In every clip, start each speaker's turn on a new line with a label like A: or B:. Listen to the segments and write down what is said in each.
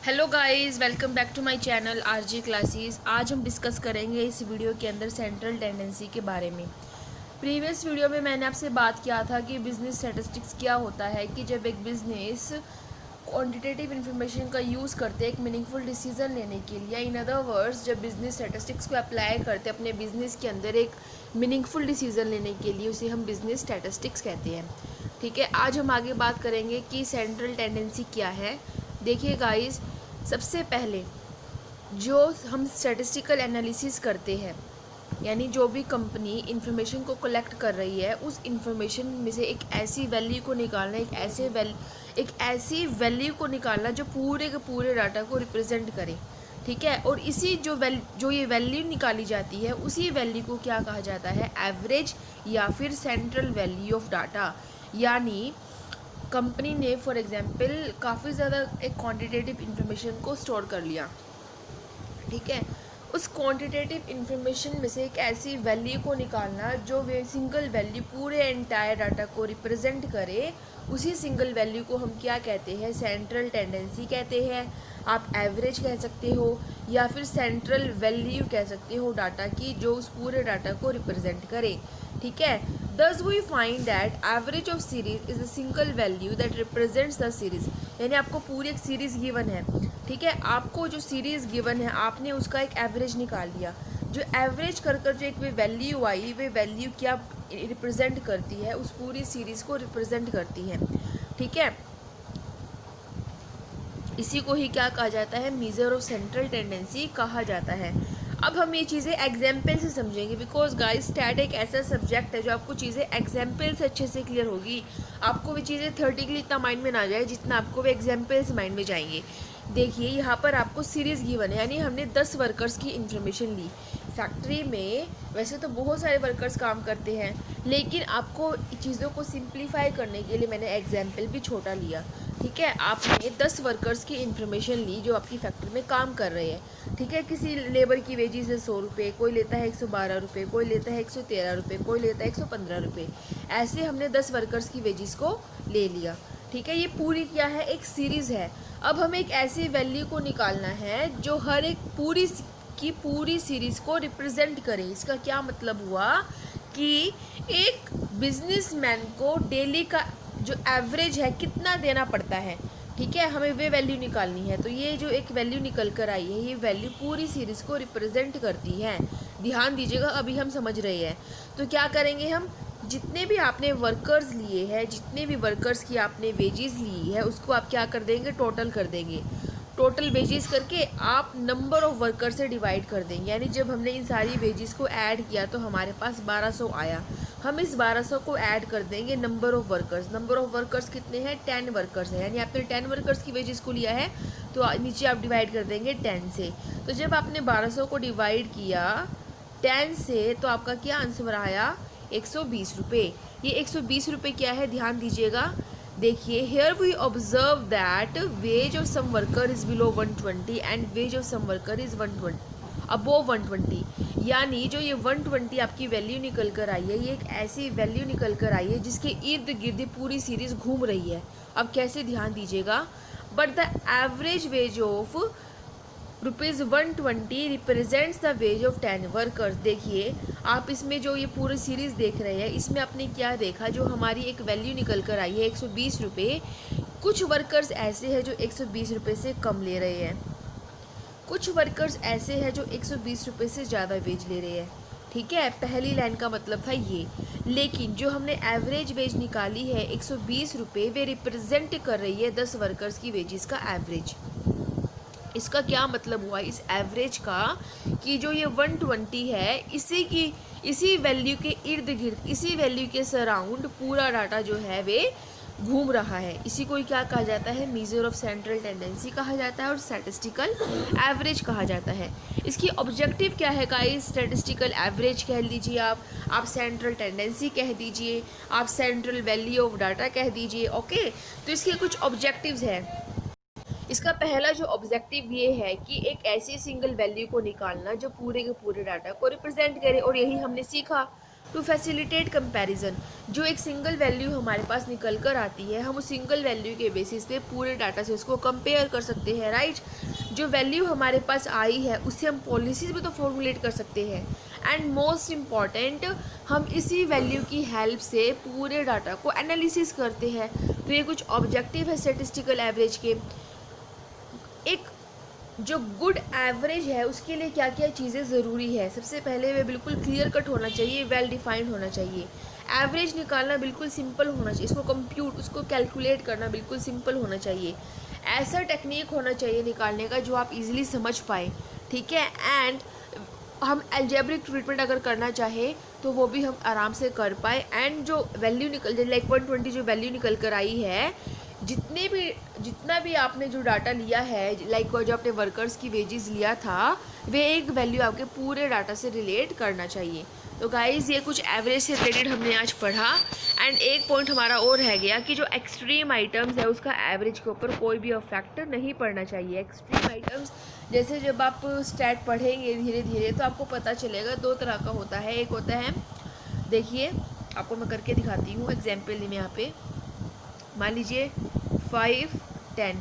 A: Hello guys, welcome back to my channel RJ classes. आज हम discuss करेंगे इस वीडियो के अंदर सेंट्रल टेंडेंसी के बारे में। प्रीवियस वीडियो में मैंने आपसे बात किया था कि बिजनेस स्टैटिस्टिक्स क्या होता है, कि जब एक बिजनेस क्वांटिटेटिव इन्फॉर्मेशन का यूज़ करते हैं एक मीनिंगफुल डिसीजन लेने के लिए। इन अदर वर्ड्स, जब बिजनेस स्टैटिस्टिक्स को अप्लाई करते हैं अपने बिजनेस के अंदर एक मीनिंगफुल डिसीजन लेने के लिए, उसे हम बिजनेस स्टैटिस्टिक्स कहते हैं। ठीक है, आज हम आगे बात करेंगे कि सेंट्रल टेंडेंसी क्या है। देखिए गाइस, सबसे पहले जो हम स्टैटिस्टिकल एनालिसिस करते हैं, यानी जो भी कंपनी इंफॉर्मेशन को कलेक्ट कर रही है, उस इंफॉर्मेशन में से एक ऐसी वैल्यू को निकालना, एक ऐसी वैल्यू को निकालना जो पूरे के पूरे डाटा को रिप्रेजेंट करे। ठीक है, और इसी जो ये वैल्यू निकाली जाती है, उसी वैल्यू को क्या कहा जाता है? एवरेज या फिर सेंट्रल वैल्यू ऑफ डाटा। यानी कंपनी ने फॉर एग्जांपल काफ़ी ज़्यादा एक क्वांटिटेटिव इन्फॉर्मेशन को स्टोर कर लिया। ठीक है, उस क्वांटिटेटिव इन्फॉर्मेशन में से एक ऐसी वैल्यू को निकालना जो वे सिंगल वैल्यू पूरे एंटायर डाटा को रिप्रेजेंट करे, उसी सिंगल वैल्यू को हम क्या कहते हैं? सेंट्रल टेंडेंसी कहते हैं। आप एवरेज कह सकते हो या फिर सेंट्रल वैल्यू कह सकते हो डाटा की, जो उस पूरे डाटा को रिप्रेजेंट करे। ठीक है, thus we find that average of series is a single value that represents the series। यानी आपको पूरी एक सीरीज़ गिवन है। ठीक है, आपको जो सीरीज़ गिवन है, आपने उसका एक एवरेज निकाल लिया। जो एवरेज कर जो एक वे वैल्यू आई, वे वैल्यू क्या रिप्रेजेंट करती है? उस पूरी सीरीज़ को रिप्रेजेंट करती है। ठीक है, इसी को ही क्या कहा जाता है? मीज़र ऑफ सेंट्रल टेंडेंसी कहा जाता है। अब हम ये चीज़ें एग्जाम्पल से समझेंगे, बिकॉज गाइस स्टैट एक ऐसा सब्जेक्ट है जो आपको चीज़ें एग्जाम्पल से अच्छे से क्लियर होगी। आपको भी चीज़ें थ्योरेटिकली इतना माइंड में ना जाए जितना आपको वो एग्जाम्पल से माइंड में जाएंगे। देखिए, यहाँ पर आपको सीरीज़ गिवन है, यानी हमने 10 वर्कर्स की इन्फॉर्मेशन ली। फैक्ट्री में वैसे तो बहुत सारे वर्कर्स काम करते हैं, लेकिन आपको चीज़ों को सिंप्लीफाई करने के लिए मैंने एग्जाम्पल भी छोटा लिया। ठीक है, आपने 10 वर्कर्स की इन्फॉर्मेशन ली जो आपकी फैक्ट्री में काम कर रहे हैं। ठीक है, किसी लेबर की वेजेस है 100 रुपये, कोई लेता है 112 रुपये, कोई लेता है 113 रुपये, कोई लेता है 115 रुपये। ऐसे हमने 10 वर्कर्स की वेजेस को ले लिया। ठीक है, ये पूरी क्या है? एक सीरीज़ है। अब हमें एक ऐसी वैल्यू को निकालना है जो हर एक पूरी सीरीज़ को रिप्रेजेंट करे। इसका क्या मतलब हुआ कि एक बिजनेसमैन को डेली का जो एवरेज है कितना देना पड़ता है। ठीक है, हमें वे वैल्यू निकालनी है। तो ये जो एक वैल्यू निकल कर आई है, ये वैल्यू पूरी सीरीज़ को रिप्रेजेंट करती है। ध्यान दीजिएगा, अभी हम समझ रहे हैं। तो क्या करेंगे हम? जितने भी आपने वर्कर्स लिए हैं, जितने भी वर्कर्स की आपने वेजेस ली है, उसको आप क्या कर देंगे? टोटल कर देंगे। टोटल वेजेस करके आप नंबर ऑफ़ वर्कर से डिवाइड कर देंगे। यानी जब हमने इन सारी वेजेस को ऐड किया तो हमारे पास 1200 आया। हम इस 1200 को ऐड कर देंगे number of workers. Number of workers कितने हैं? 10 वर्कर्स हैं। यानी आपने 10 वर्कर्स की वेजेस को लिया है, तो नीचे आप डिवाइड कर देंगे 10 से। तो जब आपने 1200 को डिवाइड किया 10 से, तो आपका क्या आंसर आया? 120 रुपये। ये 120 रुपये क्या है? ध्यान दीजिएगा। देखिए, here we observe that wage of some worker is below 120 and wage of some worker is 120 above 120। यानी जो ये 120 आपकी वैल्यू निकल कर आई है, ये एक ऐसी वैल्यू निकल कर आई है जिसके इर्द गिर्द पूरी सीरीज़ घूम रही है। अब कैसे? ध्यान दीजिएगा। But the average ways of ₹120 represents the ways of 10 workers. देखिए, आप इसमें जो ये पूरी सीरीज़ देख रहे हैं, इसमें आपने क्या देखा? जो हमारी एक वैल्यू निकल कर आई है 120 रुपये, कुछ वर्कर्स ऐसे हैं जो 120 रुपये से कम ले रहे हैं, कुछ वर्कर्स ऐसे हैं जो 120 रुपये से ज़्यादा वेज ले रहे हैं। ठीक है, पहली लाइन का मतलब था ये। लेकिन जो हमने एवरेज वेज निकाली है 120 रुपये, वे रिप्रेजेंट कर रही है 10 वर्कर्स की वेजेस का एवरेज। इसका क्या मतलब हुआ इस एवरेज का? कि जो ये 120 है, इसी वैल्यू के इर्द गिर्द, इसी वैल्यू के सराउंड पूरा डाटा जो है वे घूम रहा है। इसी को ही क्या कहा जाता है? मीज़र ऑफ सेंट्रल टेंडेंसी कहा जाता है और स्टैटिस्टिकल एवरेज कहा जाता है। इसकी ऑब्जेक्टिव क्या है गाइस? स्टैटिस्टिकल एवरेज कह लीजिए, आप सेंट्रल टेंडेंसी कह दीजिए, आप सेंट्रल वैल्यू ऑफ डाटा कह दीजिए। ओके, तो इसके कुछ ऑब्जेक्टिव्स हैं। इसका पहला जो ऑब्जेक्टिव ये है कि एक ऐसी सिंगल वैल्यू को निकालना जो पूरे के पूरे डाटा को रिप्रेजेंट करे, और यही हमने सीखा। To facilitate comparison. जो एक सिंगल वैल्यू हमारे पास निकल कर आती है, हम उस सिंगल वैल्यू के बेसिस पे पूरे डाटा से उसको कंपेयर कर सकते हैं, राइट। जो वैल्यू हमारे पास आई है उससे हम पॉलिसीज़ भी तो फॉर्मुलेट कर सकते हैं। एंड मोस्ट इम्पॉर्टेंट, हम इसी वैल्यू की हेल्प से पूरे डाटा को एनालिसिस करते हैं। तो ये कुछ ऑब्जेक्टिव है स्टैटिस्टिकल एवरेज के। एक जो गुड एवरेज है उसके लिए क्या क्या चीज़ें ज़रूरी है, सबसे पहले वे बिल्कुल क्लियर कट होना चाहिए, वेल डिफाइंड होना चाहिए। एवरेज निकालना बिल्कुल सिंपल होना चाहिए, इसको कंप्यूट उसको कैलकुलेट करना बिल्कुल सिंपल होना चाहिए। ऐसा टेक्निक होना चाहिए निकालने का जो आप इजीली समझ पाए, ठीक है। एंड हम एल्जेब्रिक ट्रीटमेंट अगर करना चाहे तो वो भी हम आराम से कर पाए। एंड जो वैल्यू निकल लाइक 120 जो वैल्यू निकल कर आई है, जितना भी आपने जो डाटा लिया है, लाइक जो आपने वर्कर्स की वेजेस लिया था, वे एक वैल्यू आपके पूरे डाटा से रिलेट करना चाहिए। तो गाइज़ ये कुछ एवरेज से रिलेटेड हमने आज पढ़ा। एंड एक पॉइंट हमारा और रह गया कि जो एक्सट्रीम आइटम्स है उसका एवरेज के ऊपर कोई भी इफेक्ट नहीं पड़ना चाहिए। एक्सट्रीम आइटम्स जैसे जब आप स्टैट पढ़ेंगे धीरे धीरे तो आपको पता चलेगा, दो तरह का होता है। एक होता है, देखिए आपको मैं करके दिखाती हूँ एग्जाम्पल में। यहाँ पे मान लीजिए 5, 10,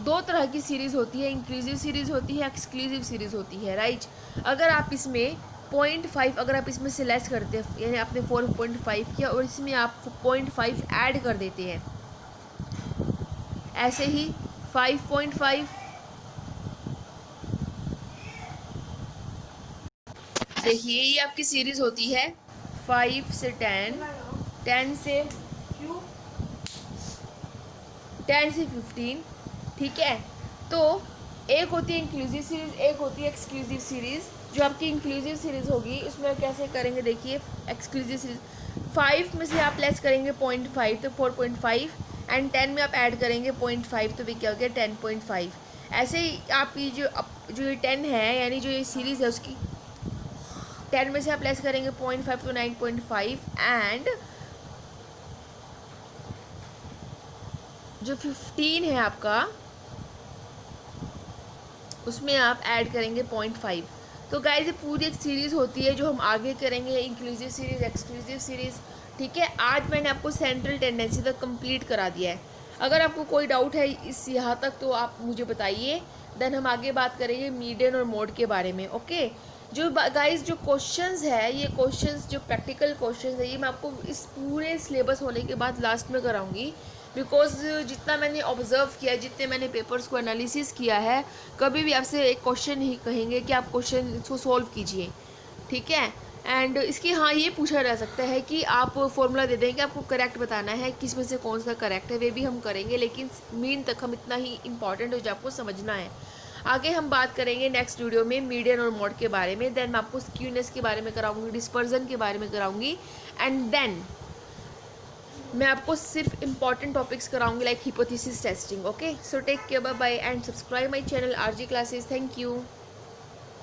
A: दो तरह की सीरीज़ होती है, इंक्लूसिव सीरीज़ होती है, एक्सक्लूसिव सीरीज़ होती है, राइट। अगर आप इसमें 0.5 अगर आप इसमें से लेस करते हैं, यानी आपने 4.5 किया और इसमें आप 0.5 ऐड कर देते हैं, ऐसे ही 5.5, देखिए ये आपकी सीरीज़ होती है 5 से 10, 10 से 15, ठीक है। तो एक होती है इंक्लूसिव सीरीज़, एक होती है एक्सक्लूसिव सीरीज़। जो आपकी इंक्लूसिव सीरीज़ होगी उसमें कैसे करेंगे, देखिए एक्सक्लूसिव सीरीज़ 5 में से आप लेस करेंगे 0.5 तो 4.5, एंड 10 में आप ऐड करेंगे 0.5 तो भी क्या हो गया 10.5। ऐसे ही आपकी जो ये 10 है, यानी जो ये सीरीज़ है उसकी 10 में से आप लेस करेंगे 0.5 तो 9.5, एंड जो 15 है आपका उसमें आप ऐड करेंगे 0.5। तो गाइस ये पूरी एक सीरीज़ होती है जो हम आगे करेंगे, इंक्लूसिव सीरीज़, एक्सक्लूसिव सीरीज़, ठीक है। आज मैंने आपको सेंट्रल टेंडेंसी तक कंप्लीट करा दिया है। अगर आपको कोई डाउट है इस यहाँ तक तो आप मुझे बताइए, देन हम आगे बात करेंगे मीडियन और मोड के बारे में, ओके। जो गाइस जो क्वेश्चंस है, ये क्वेश्चंस जो प्रैक्टिकल क्वेश्चंस है, ये मैं आपको इस पूरे सिलेबस होने के बाद लास्ट में कराऊंगी। बिकॉज जितना मैंने ऑब्जर्व किया, जितने मैंने पेपर्स को एनालिसिस किया है, कभी भी आपसे एक क्वेश्चन ही कहेंगे कि आप क्वेश्चन को सॉल्व कीजिए, ठीक है। एंड इसके हाँ ये पूछा जा सकता है कि आप फॉर्मूला दे दें कि आपको करेक्ट बताना है, किस में से कौन सा करेक्ट है, वे भी हम करेंगे। लेकिन मीन तक हम इतना ही इंपॉर्टेंट हो जो आपको समझना है। आगे हम बात करेंगे नेक्स्ट वीडियो में मीडियन और मोड के बारे में। देन मैं आपको स्क्यूनेस के बारे में कराऊंगी, डिस्पर्जन के बारे में कराऊंगी, एंड देन मैं आपको सिर्फ इंपॉर्टेंट टॉपिक्स कराऊंगी like hypothesis testing, okay. So take care, bye bye, and subscribe my channel RG classes. Thank you.